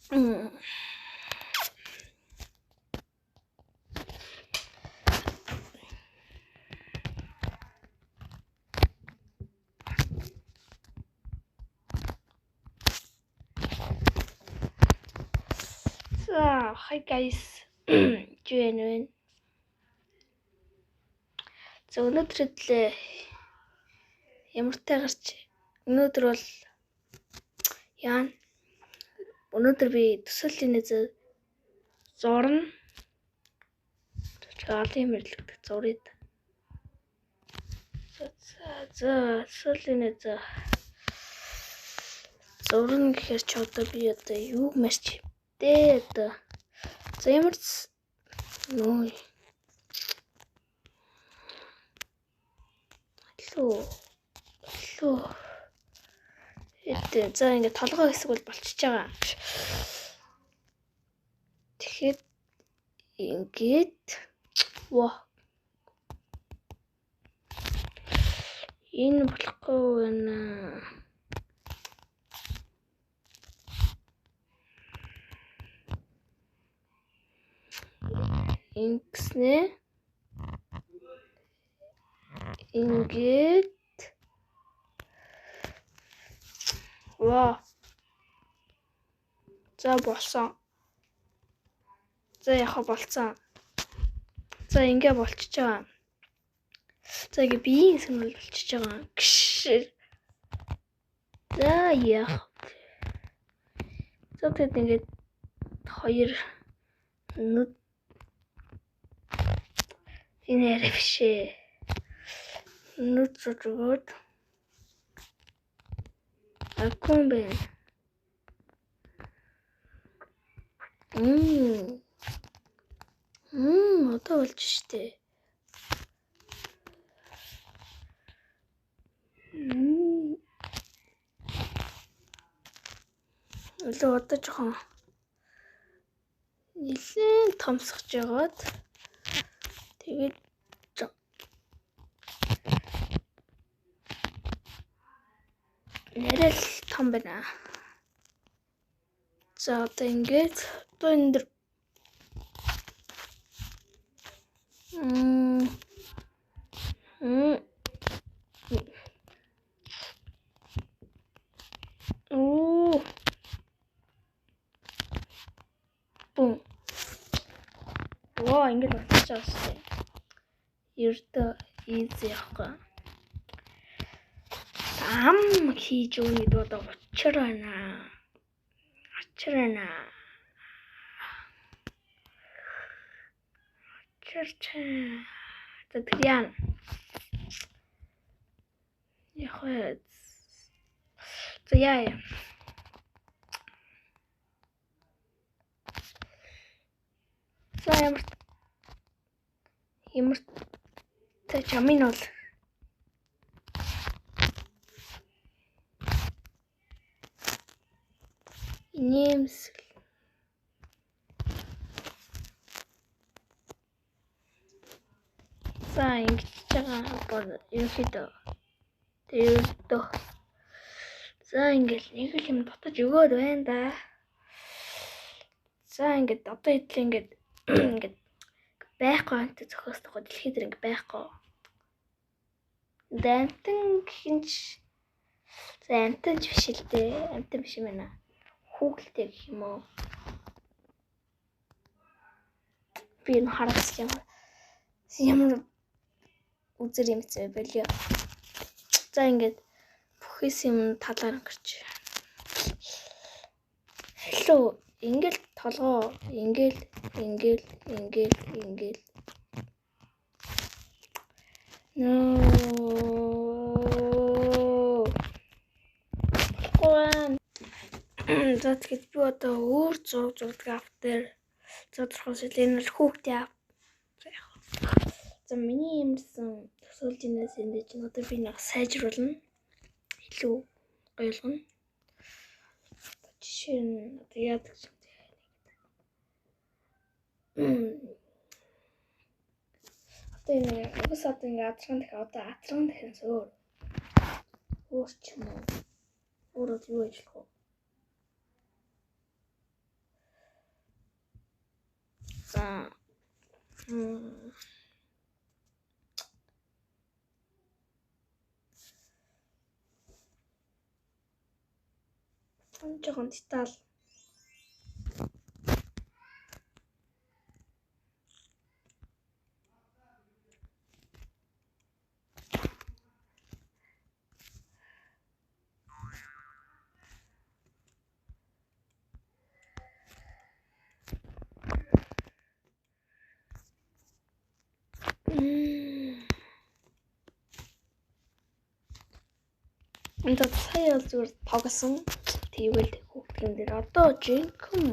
So, hi guys. Жин. За өнөөдөр л ямар тайгарч өнөөдөр бол яа. Өнөөдөр би төсөөллийн зурна. Чаалын мэрлэгдэх зургийг. За төсөөллийн зурна гэхээр ч одоо би одоо юу марч дээ одоо. За ямар нөө. Лөө. За ингээд толгой хэсэг бол болчихж байгаа. Тэгэхэд ингээд энэ болохгүй байна. Ингэснэ. Ингээд За болсон. За яха болцсон. За ингээ болчихж байгаа. За ингээ биеийн сонирхол болчихж байгаа. За яах. За тэгэд ингээ хоёр нүд энэ бишээ. Нүд зүгөөд акумбе. Одоо болж штэ. Одоо жоохон нэлээд томсгож байгаад тэгээд нэрэл том байна. За одоо ингээд одоо энэ ингээд болчихж байгаа шүү дээ. Ердөө easy яахгүй. Хийж өгнө гэдэг одоо учир байна. Татьяна. Яхад. Я. Ямар та чамин бол Нэмс за ингэж байгаа ерөөхдөө за ингээл нэг л юм дотож өгөөд байна да. За ингээд одоо идэл ингээд байхгүй ант зохиостойгоо дэлхий дээр ингээд байхгүй. Дантан гинж амтан биш л дээ. Амтан биш юм байна. Хүүхэлтэй гэх юм уу? Би энэ харагч ямар үзэр юм зэ болио. За ингээд бүхээс юм талаар гэрч. Hello ингээл толгоо ингээл За тэгээд би одоо өөр зураг автер тодорхойлж энэ л хүүхдээ ав. За миний юмсан төсөөлжнээс энэ чинь одоо би нэг сайжруулна. Илүү ойлгоно. Жишээ нь одоо яадаг юм. Одоо энэ угс одоо ингээ атран дахин өөр ч юм уу. Өөрөө юу ажиллах вэ? За. Жоохон деталь. Энд сая зүгээр тогсон. Тэгвэл хүүхдийн дээр одоо жинхэнэ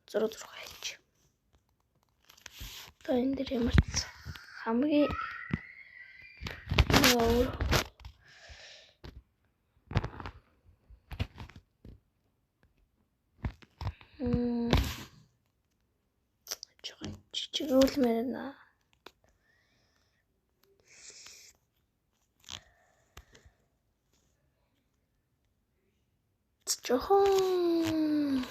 6 хайч. Одоо энэ дээр ямар ч хамгийн жижиг үлмээр нэ. Жохон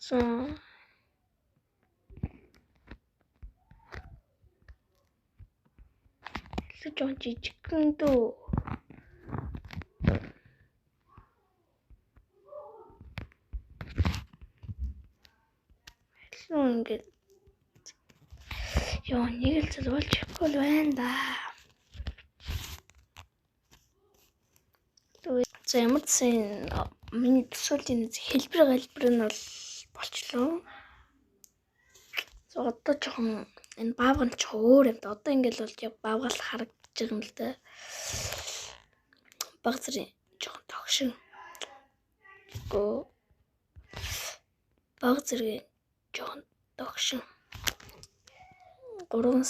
за жохон жижигхэн дөө. Ингээд ёо нэг л зүйл чихгүй л байна да. За ямар ч сэн миний төсөөлийн хэлбэр нь бол болчлоо. За одоо жоохон энэ баавган ч өөр юм да. Одоо ингээд бол яг баавгал харагдаж байгаа юм л да. Баг зэрэг жоохон тогшин. Гөө баг зэрэг жоохон тогшин. 3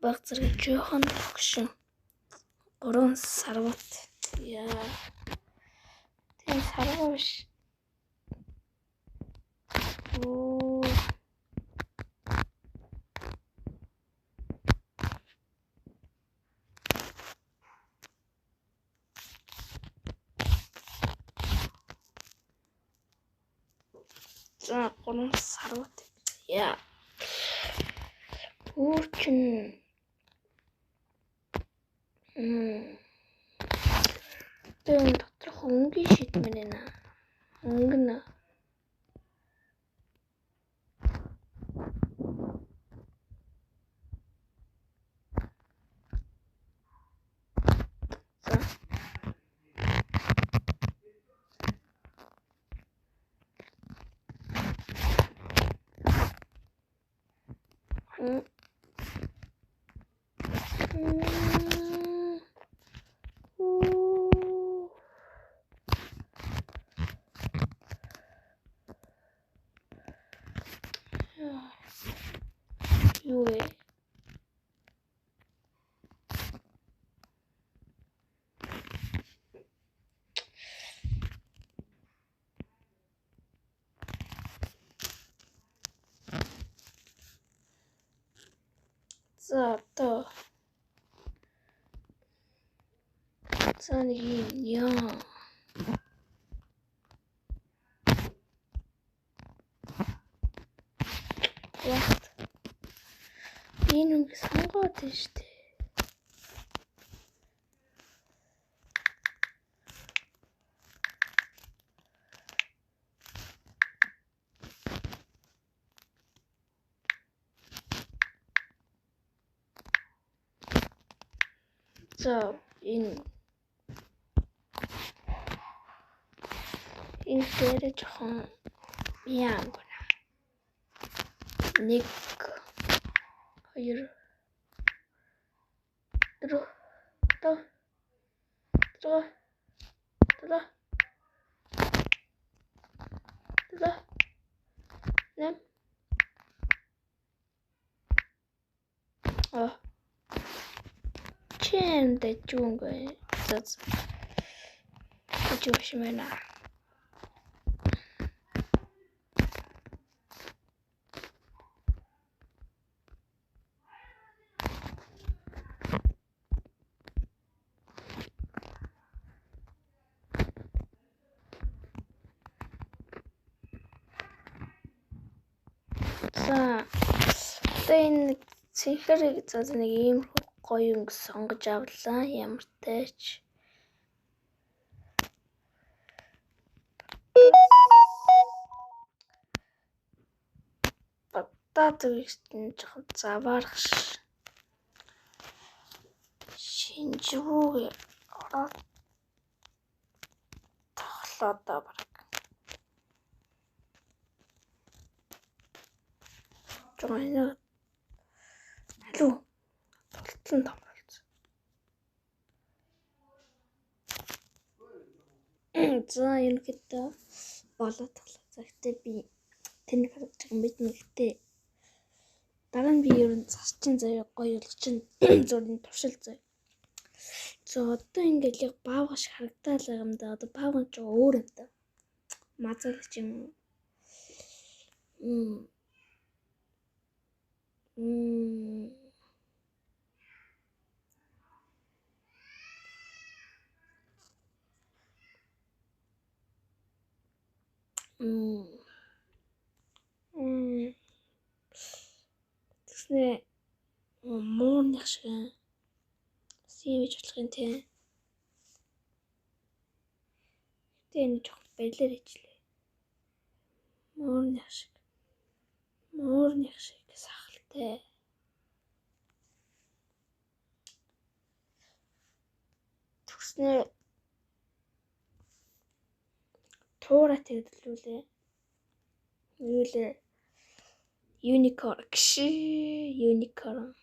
баг зэрэг жоохон тогшин. 3 сарват. Яа. Тийм сарваа биш. За 3 сарват. Яа. Үүрчин тэн доторх өнгийн шийдмэр нэ. Өнгөн юу вэ? За одоо цааны яа. Энэ үг сонгоод байна шүү дээ. За энэ дээр жоохон яа гэнэ. 1 2 3 Чем да чунга. Чушмена. Одоо энэ цэнхэр за нэг ийм гоё өнгө сонгож авлаа. Ямар тач. Батат үгтэн жоохон заваарах шинжвүү ороод тоглоодоо бараг. Жоо алуу толтон томруулсан. За ерөнхийдөө болоод тоглоо. За гэтээ би тэнийг харагдаж байгаа мэднэ гэтээ дараа нь би ер нь засчин заяа гоё болгож чинь зургийн туршил заяа. За одоо ингээд яг баавга шиг харагдаад байгаа юм да. Одоо баавга ч өөр юм да. Мазалч юм. Тэснэ муурных шиг сивэж болох юм тий. Гэтэ энэ жоохон байлаар ижлээ. Муурных шиг сахалтай. Тэснэ туура тэгэлүүлээ. Юу лээ? Unicorn unicorn.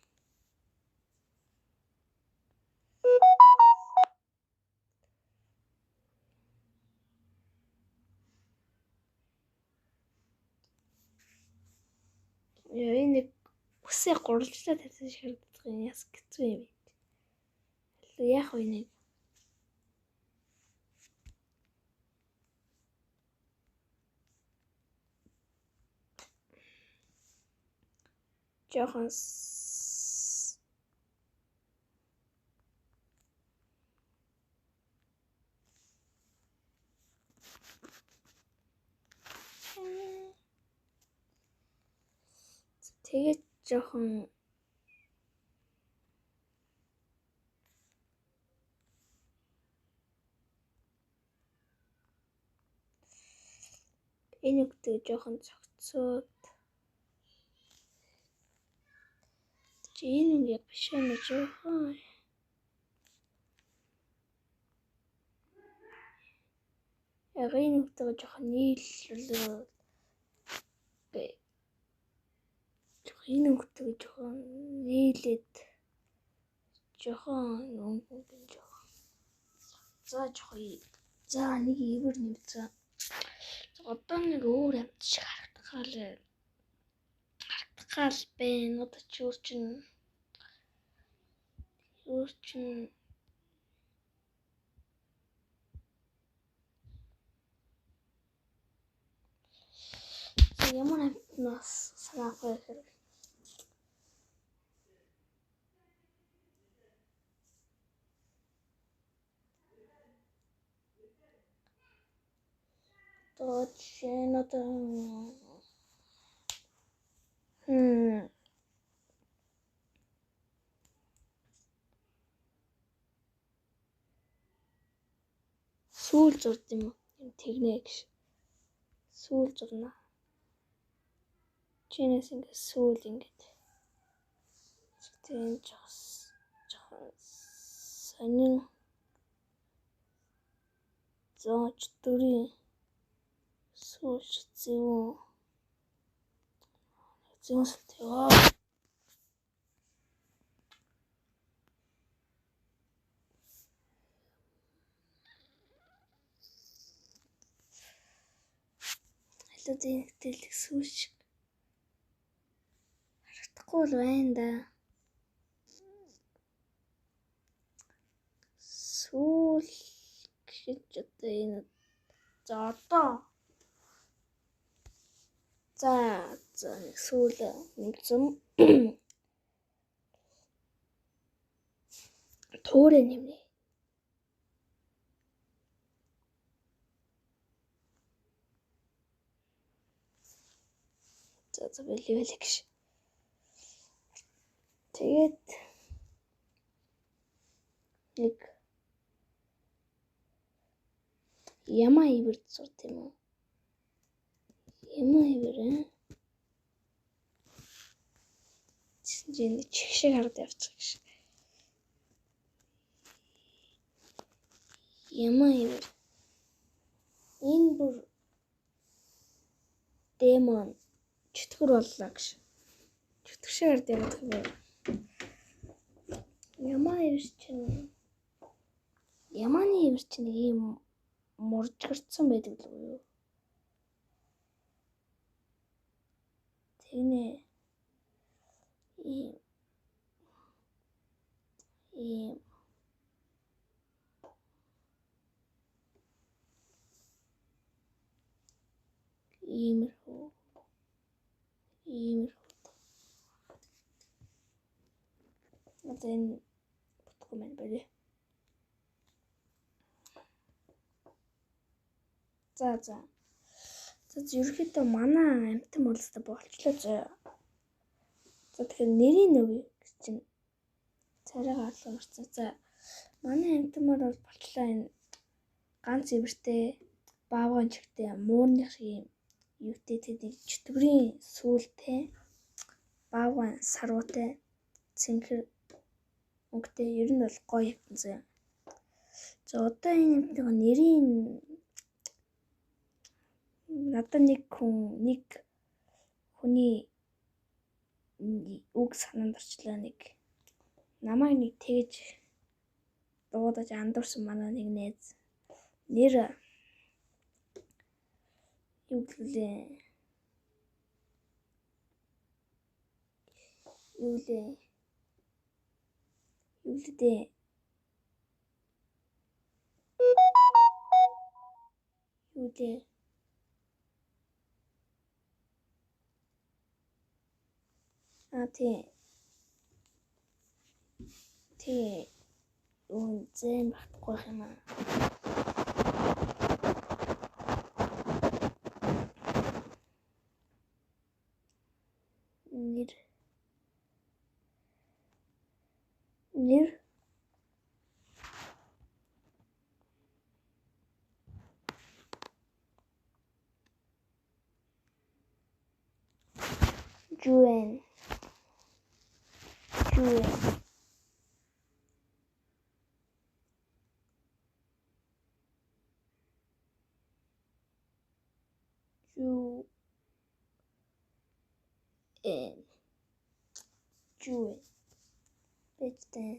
Яа энэ үсээ гурвлжлаа тавьсан шиг харагддаг юм яс хэцүү юм бэ. Яг уу нэг жоохон тэгээд жоохон энэ үгтэй жоохон цогцоод энэ яг биш юм жоохон яг энэ үгтэй жоохон нийлүүлээ. Энэ үгтэй жоохон нийлээд жоохон өнгө жоохон за жоохон за нэг ивэр нэмсэн. Одоо нэг өөр амт шиг харагдахаал байна. Одоо ч өөр чинь ямар амтнаас санаахай хэрэг. Точно то. Сүүл зурд юм уу? Тэгнэ гэж. Сүүл зурна. Чинээс ингэ сүүл ингэж. Тэгэн жоохон сонин зооч дүрийн сүүл зэвүүн. Зүүстэй. Алуудын хэлэх сүүл шиг харагдахгүй л байна да. Сүүл гэж одоо энэ за одоо за нэг сүүл нэмсэн. Туурэ нэмнэ. За бэлээ гэж. Тэгээд нэг Ямаа ивэр сурт юм уу? Ямаа ивэр чинь чих шиг хараад явчих гэж. Ямаа ивэр. Энэ бүр демон чөтгөр боллоо гэж. Чөтгөр шиг хараад явах юм байна. Ямаа ивэр чинь Ямааны ивэр чинь ийм муржгэрцэн байдаг л үү? Тэгнэ иймэрхүү. Одоо энэ бүтггүй маань байна. За ерөөхдөө манай амтан болстой болчлоо зөө. За тэгэхээр нэрийн өгье гэж чинь царайгаа алгамарсан. За манай амтан бол болчлоо энэ ганц ивэртэй баавган чигтэй муурных шиг юм юутэй тэдэг чөтгөрийн сүүлтэй баавган саруутай цэнхэр өнгөтэй ер нь бол гоё явсан зөө. За одоо энэ амтны нэрийн надад нэг хүний үг санаанд орчлоо. Нэг намайг нэг тэгж дуудаж андуурсан манай нэг найз нэр юу лээ тий зэн багтахгүй юм аа. Нэр Жуэн бэжтэй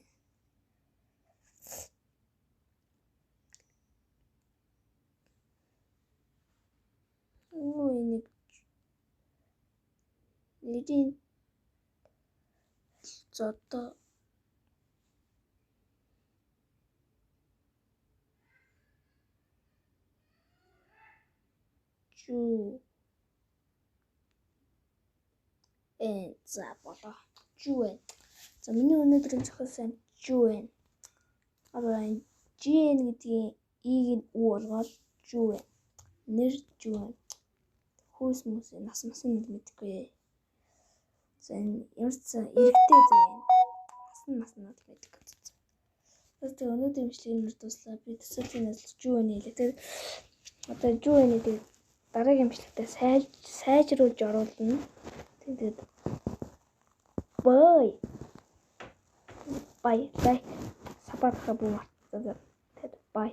нэг нэрийн зодоо за болоо. Жуэн. За миний өнөөдрийн зохиосон Жуэн. Одоо GN гэдгийн ийг нь үү болгоод Жуэн. Нэр Жуэн. Хөөс мөс нас нь мэдгүй. За ямар ч эрэгтэй зөө. Нас нь мэдгүй. Тэгээд өнөөдрийн бичлэгийг нэр дуслаа. Би төсөөлийн нэзэлж Жуэн хэлээ. Тэгээд одоо Жуэнийг дараагийн бичлэгтээ сайжруулж оруулна. Тэгээд бай лайк сабскрайб бай.